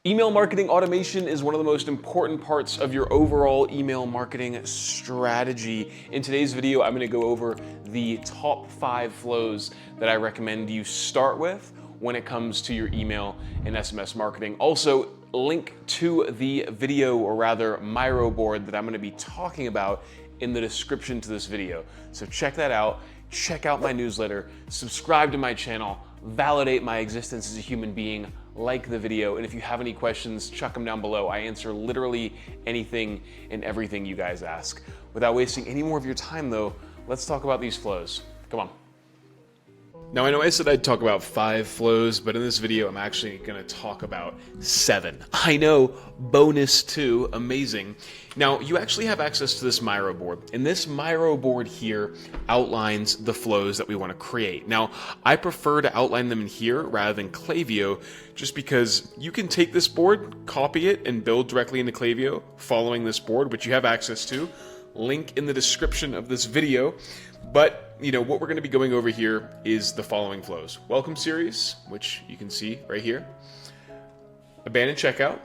Email marketing automation is one of the most important parts of your overall email marketing strategy. In today's video, I'm going to go over the top 5 flows that I recommend you start with when it comes to your email and SMS marketing. Also, link to the video, or rather Miro board, that I'm going to be talking about in the description to this video. So check that out. Check out my newsletter, subscribe to my channel, validate my existence as a human being, like the video, and if you have any questions, chuck them down below. I answer literally anything and everything you guys ask. Without wasting any more of your time though, let's talk about these flows. Come on. Now, I know I said I'd talk about 5 flows, but in this video, I'm actually going to talk about 7. I know, bonus 2, amazing. Now, you actually have access to this Miro board, and this Miro board here outlines the flows that we want to create. Now, I prefer to outline them in here rather than Klaviyo, just because you can take this board, copy it, and build directly into Klaviyo following this board, which you have access to. Link in the description of this video. But, what we're going to be going over here is the following flows. Welcome series, which you can see right here. Abandon checkout,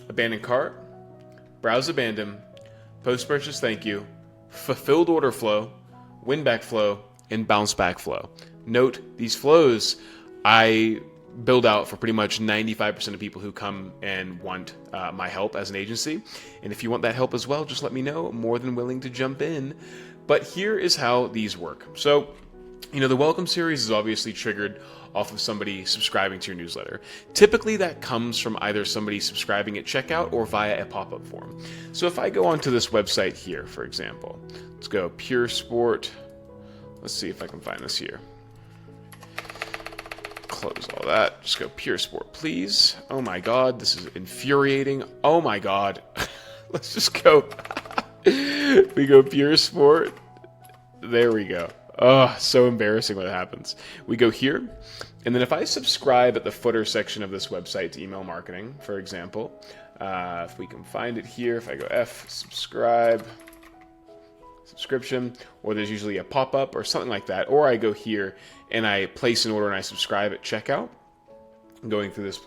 abandon cart, browse abandon, post-purchase thank you, fulfilled order flow, win back flow, and bounce back flow. Note, these flows I build out for pretty much 95% of people who come and want my help as an agency. And if you want that help as well, just let me know. I'm more than willing to jump in. But here is how these work. So, the welcome series is obviously triggered off of somebody subscribing to your newsletter. Typically that comes from either somebody subscribing at checkout or via a pop-up form. So if I go onto this website here, for example, let's go Pure Sport. Let's see if I can find this here. Close all that. Just go Pure Sport, please. Oh my God, this is infuriating. Oh my God. Let's just go. We go Pure Sport. There we go. Oh, so embarrassing when it happens. We go here, and then if I subscribe at the footer section of this website to email marketing, for example, if we can find it here, if I go F, subscription, or there's usually a pop-up or something like that, or I go here and I place an order and I subscribe at checkout. I'm going through this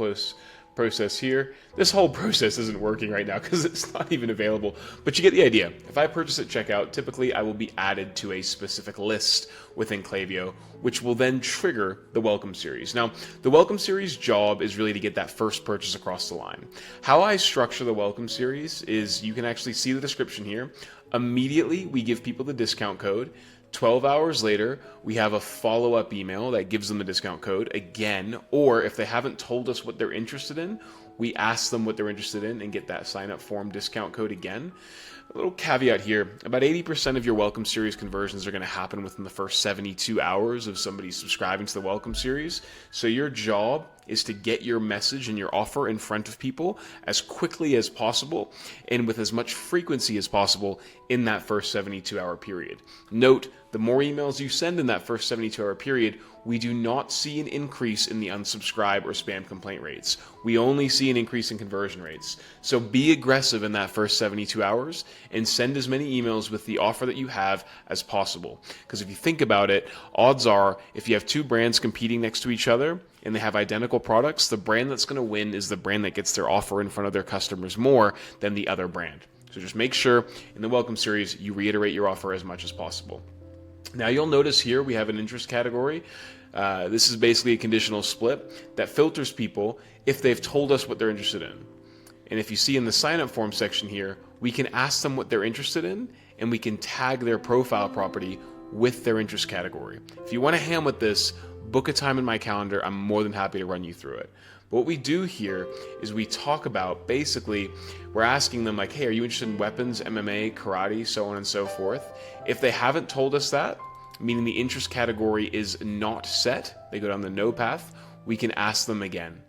process here. This whole process isn't working right now because it's not even available, but you get the idea. If I purchase at checkout, typically I will be added to a specific list within Klaviyo, which will then trigger the welcome series. Now, the welcome series job is really to get that first purchase across the line. How I structure the welcome series is, you can actually see the description here. Immediately, we give people the discount code. 12 hours later, we have a follow-up email that gives them the discount code again, or if they haven't told us what they're interested in, we ask them what they're interested in and get that sign-up form discount code again. A little caveat here, about 80% of your welcome series conversions are going to happen within the first 72 hours of somebody subscribing to the welcome series. So your job is to get your message and your offer in front of people as quickly as possible and with as much frequency as possible in that first 72-hour period. Note, the more emails you send in that first 72-hour period, we do not see an increase in the unsubscribe or spam complaint rates. We only see an increase in conversion rates. So be aggressive in that first 72 hours and send as many emails with the offer that you have as possible. Because if you think about it, odds are if you have 2 brands competing next to each other and they have identical products, the brand that's going to win is the brand that gets their offer in front of their customers more than the other brand. So just make sure in the welcome series you reiterate your offer as much as possible. Now you'll notice here we have an interest category. This is basically a conditional split that filters people if they've told us what they're interested in. And if you see in the sign-up form section here, we can ask them what they're interested in, and we can tag their profile property with their interest category. If you want to ham with this, book a time in my calendar. I'm more than happy to run you through it. But what we do here is we talk about, basically, we're asking them like, hey, are you interested in weapons, MMA, karate, so on and so forth? If they haven't told us that, meaning the interest category is not set, they go down the no path, we can ask them again.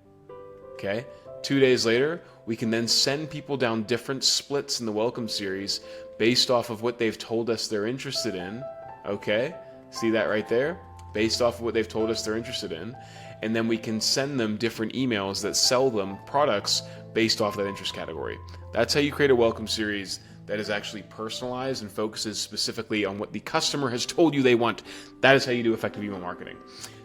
Okay? 2 days later, we can then send people down different splits in the welcome series based off of what they've told us they're interested in. Okay? See that right there? Based off of what they've told us they're interested in. And then we can send them different emails that sell them products based off that interest category. That's how you create a welcome series that is actually personalized and focuses specifically on what the customer has told you they want. That is how you do effective email marketing.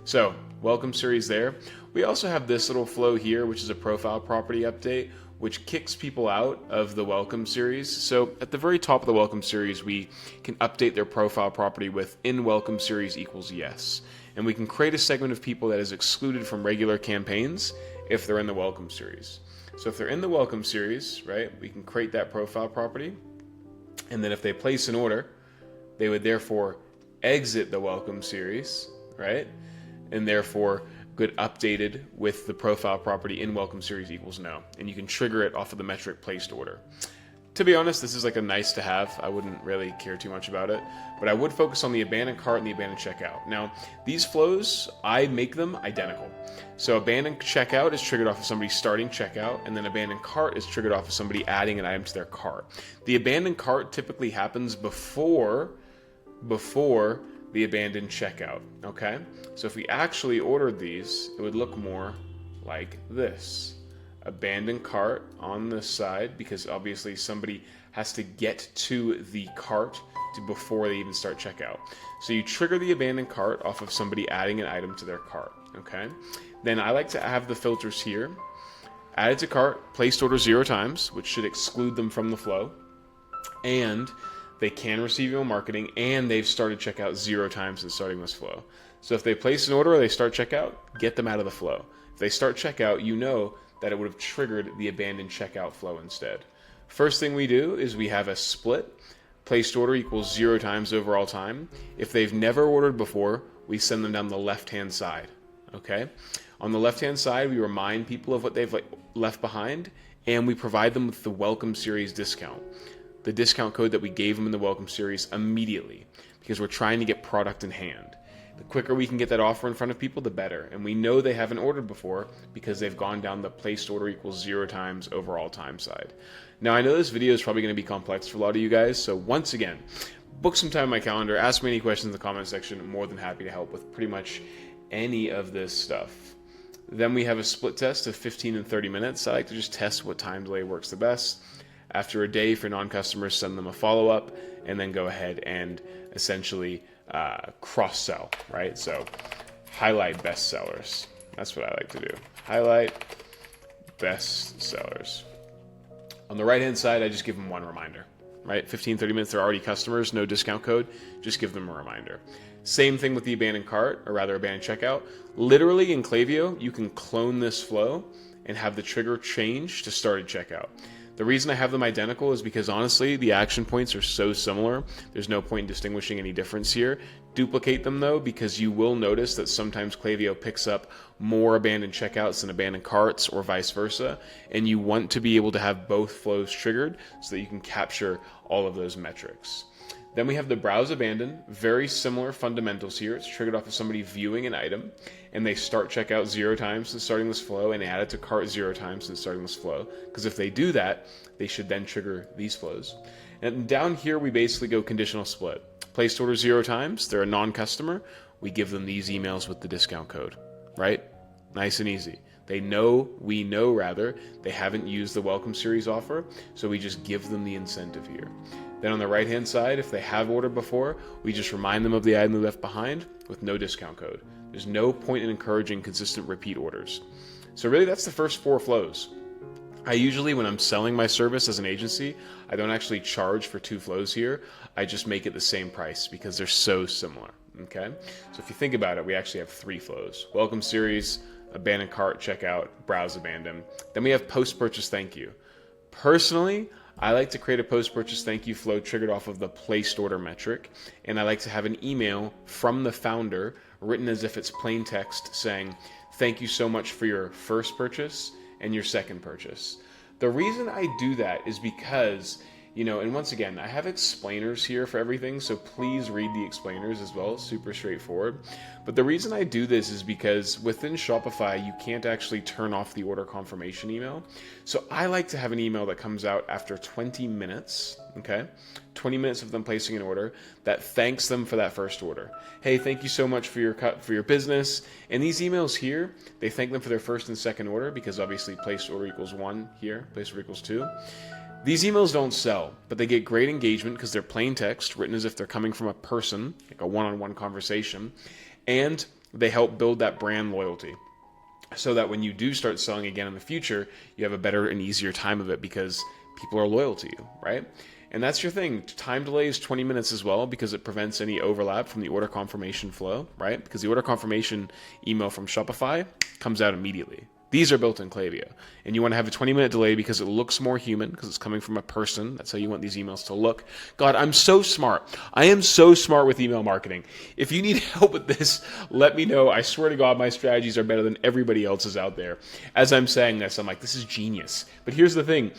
So, welcome series there. We also have this little flow here, which is a profile property update, which kicks people out of the welcome series. So at the very top of the welcome series, we can update their profile property with in welcome series equals yes. And we can create a segment of people that is excluded from regular campaigns if they're in the welcome series. So if they're in the welcome series, right, we can create that profile property. And then if they place an order, they would therefore exit the welcome series, right? And therefore get updated with the profile property in welcome series equals no. And you can trigger it off of the metric placed order. To be honest, this is like a nice to have. I wouldn't really care too much about it, but I would focus on the abandoned cart and the abandoned checkout. Now, these flows, I make them identical. So abandoned checkout is triggered off of somebody starting checkout, and then abandoned cart is triggered off of somebody adding an item to their cart. The abandoned cart typically happens before the abandoned checkout, okay? So if we actually ordered these, it would look more like this. Abandoned cart on this side, because obviously somebody has to get to the cart before they even start checkout. So you trigger the abandoned cart off of somebody adding an item to their cart, okay? Then I like to have the filters here. Added to cart, placed order 0 times, which should exclude them from the flow. And they can receive email marketing, and they've started checkout 0 times since starting this flow. So if they place an order or they start checkout, get them out of the flow. If they start checkout, you know that it would have triggered the abandoned checkout flow instead. First thing we do is we have a split. Placed order equals 0 times overall time. If they've never ordered before, we send them down the left-hand side, okay? On the left-hand side, we remind people of what they've left behind, and we provide them with the welcome series discount. The discount code that we gave them in the welcome series immediately, because we're trying to get product in hand. The quicker we can get that offer in front of people, the better. And we know they haven't ordered before because they've gone down the placed order equals 0 times overall time side. Now, I know this video is probably going to be complex for a lot of you guys, so once again, book some time in my calendar, ask me any questions in the comment section. I'm more than happy to help with pretty much any of this stuff. Then we have a split test of 15 and 30 minutes. I like to just test what time delay works the best. After a day for non-customers, send them a follow-up, and then go ahead and essentially cross-sell, right? So highlight best sellers. That's what I like to do. Highlight best sellers. On the right-hand side, I just give them one reminder, right? 15, 30 minutes, they're already customers, no discount code. Just give them a reminder. Same thing with the abandoned cart, or rather abandoned checkout. Literally in Klaviyo, you can clone this flow and have the trigger change to started checkout. The reason I have them identical is because honestly, the action points are so similar. There's no point in distinguishing any difference here. Duplicate them though, because you will notice that sometimes Klaviyo picks up more abandoned checkouts than abandoned carts or vice versa. And you want to be able to have both flows triggered so that you can capture all of those metrics. Then we have the browse abandon, very similar fundamentals here. It's triggered off of somebody viewing an item, and they start checkout 0 times since starting this flow and add it to cart 0 times since starting this flow. Because if they do that, they should then trigger these flows. And down here, we basically go conditional split. Placed order 0 times, they're a non-customer, we give them these emails with the discount code, right? Nice and easy. We know they haven't used the welcome series offer, so we just give them the incentive here. Then on the right-hand side, if they have ordered before, we just remind them of the item they left behind with no discount code. There's no point in encouraging consistent repeat orders. So really, that's the first 4 flows. I usually, when I'm selling my service as an agency, I don't actually charge for 2 flows here. I just make it the same price because they're so similar, okay? So if you think about it, we actually have 3 flows. Welcome series, abandoned cart, checkout, browse abandon. Then we have post-purchase thank you. Personally, I like to create a post-purchase thank you flow triggered off of the placed order metric, and I like to have an email from the founder written as if it's plain text saying, thank you so much for your first purchase and your second purchase. The reason I do that is because, and once again, I have explainers here for everything, so please read the explainers as well. It's super straightforward. But the reason I do this is because within Shopify, you can't actually turn off the order confirmation email. So I like to have an email that comes out after 20 minutes, okay? 20 minutes of them placing an order that thanks them for that first order. Hey, thank you so much for your business. And these emails here, they thank them for their first and second order because obviously placed order equals 1 here, placed order equals 2. These emails don't sell, but they get great engagement because they're plain text, written as if they're coming from a person, like a one-on-one conversation, and they help build that brand loyalty. so that when you do start selling again in the future, you have a better and easier time of it because people are loyal to you, right? And that's your thing. Time delay is 20 minutes as well because it prevents any overlap from the order confirmation flow, right? Because the order confirmation email from Shopify comes out immediately. These are built in Klaviyo. And you want to have a 20-minute delay because it looks more human, because it's coming from a person. That's how you want these emails to look. God, I'm so smart. I am so smart with email marketing. If you need help with this, let me know. I swear to God, my strategies are better than everybody else's out there. As I'm saying this, I'm like, this is genius. But here's the thing.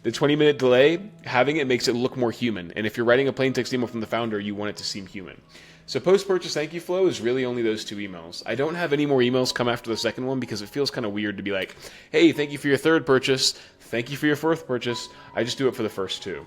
The 20-minute delay, having it makes it look more human. And if you're writing a plain text email from the founder, you want it to seem human. So post-purchase thank you flow is really only those 2 emails. I don't have any more emails come after the second one because it feels kind of weird to be like, hey, thank you for your 3rd purchase. Thank you for your 4th purchase. I just do it for the first 2.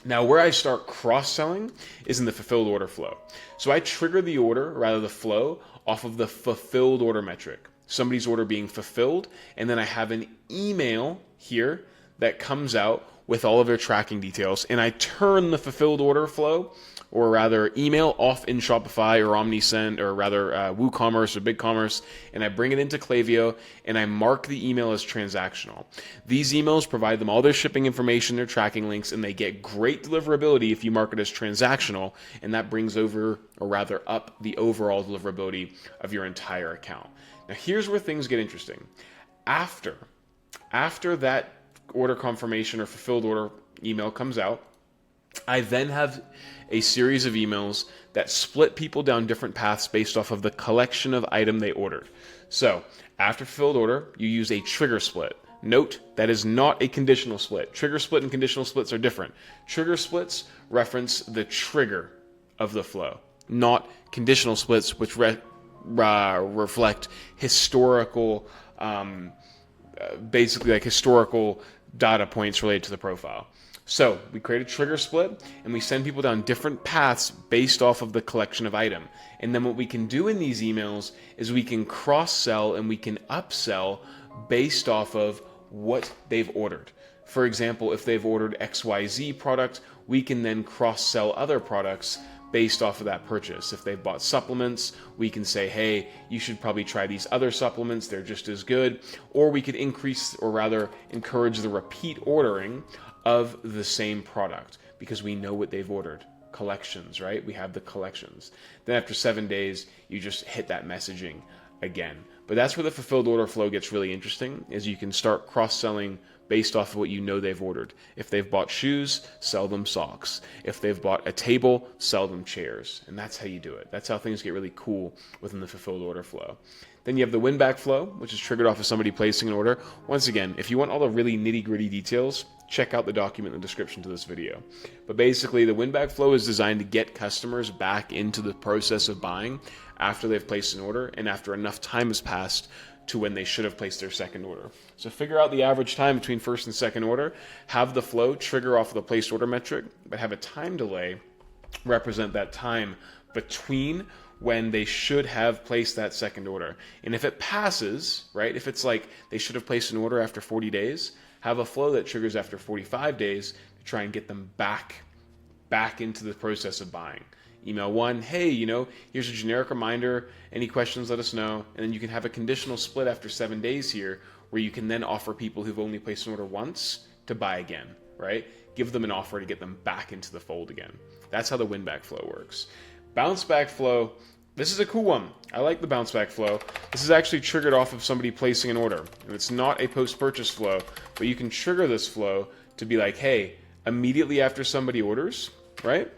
Now, where I start cross-selling is in the fulfilled order flow. So I trigger the order, or rather the flow, off of the fulfilled order metric. Somebody's order being fulfilled, and then I have an email here that comes out with all of their tracking details, and I turn the fulfilled order flow, or rather email, off in Shopify or OmniSend, or rather WooCommerce or BigCommerce, and I bring it into Klaviyo, and I mark the email as transactional. These emails provide them all their shipping information, their tracking links, and they get great deliverability if you mark it as transactional, and that brings over, or rather up, the overall deliverability of your entire account. Now here's where things get interesting. After that order confirmation or fulfilled order email comes out, I then have a series of emails that split people down different paths based off of the collection of item they ordered. So after fulfilled order, you use a trigger split. Note, that is not a conditional split. Trigger split and conditional splits are different. Trigger splits reference the trigger of the flow, not conditional splits, which reflect historical, basically like historical data points related to the profile. So we create a trigger split and we send people down different paths based off of the collection of item. And then what we can do in these emails is we can cross-sell and we can upsell based off of what they've ordered. For example, if they've ordered XYZ product, we can then cross-sell other products based off of that purchase. If they've bought supplements, we can say, hey, you should probably try these other supplements, they're just as good. Or we could increase, or rather encourage, the repeat ordering of the same product because we know what they've ordered. Collections, right? We have the collections. Then after 7 days, you just hit that messaging again. But that's where the fulfilled order flow gets really interesting, is you can start cross-selling based off of what you know they've ordered. If they've bought shoes, sell them socks. If they've bought a table, sell them chairs. And that's how you do it. That's how things get really cool within the fulfilled order flow. Then you have the win-back flow, which is triggered off of somebody placing an order. Once again, if you want all the really nitty-gritty details, check out the document in the description to this video. But basically, the win-back flow is designed to get customers back into the process of buying after they've placed an order and after enough time has passed to when they should have placed their second order. So figure out the average time between first and second order, have the flow trigger off of the placed order metric, but have a time delay represent that time between when they should have placed that second order. And if it passes, right, if it's like they should have placed an order after 40 days, have a flow that triggers after 45 days to try and get them back into the process of buying. Email 1, hey, here's a generic reminder. Any questions, let us know. And then you can have a conditional split after 7 days here where you can then offer people who've only placed an order once to buy again, right? Give them an offer to get them back into the fold again. That's how the win-back flow works. Bounce back flow, this is a cool one. I like the bounce back flow. This is actually triggered off of somebody placing an order. And it's not a post-purchase flow, but you can trigger this flow to be like, hey, immediately after somebody orders, right?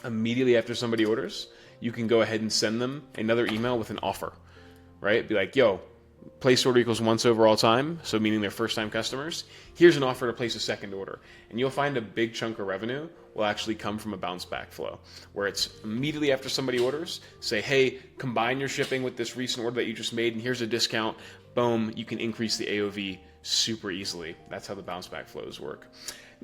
Immediately after somebody orders, you can go ahead and send them another email with an offer, right? Be like, yo, place order equals once over all time, so meaning they're first-time customers. Here's an offer to place a second order. And you'll find a big chunk of revenue will actually come from a bounce-back flow, where it's immediately after somebody orders, say, hey, combine your shipping with this recent order that you just made, and here's a discount. Boom, you can increase the AOV super easily. That's how the bounce-back flows work.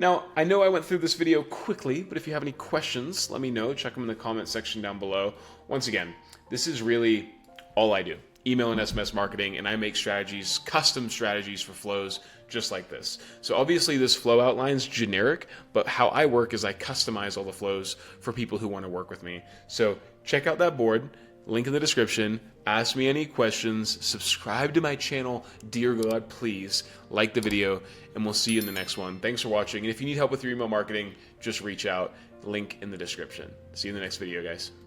Now, I know I went through this video quickly, but if you have any questions, let me know. Check them in the comment section down below. Once again, this is really all I do. Email and SMS marketing, and I make strategies, custom strategies for flows just like this. So obviously this flow outline's generic, but how I work is I customize all the flows for people who want to work with me. So check out that board. link in the description. Ask me any questions. Subscribe to my channel. Dear God, please like the video, and we'll see you in the next one. Thanks for watching. And if you need help with your email marketing, just reach out. Link in the description. See you in the next video, guys.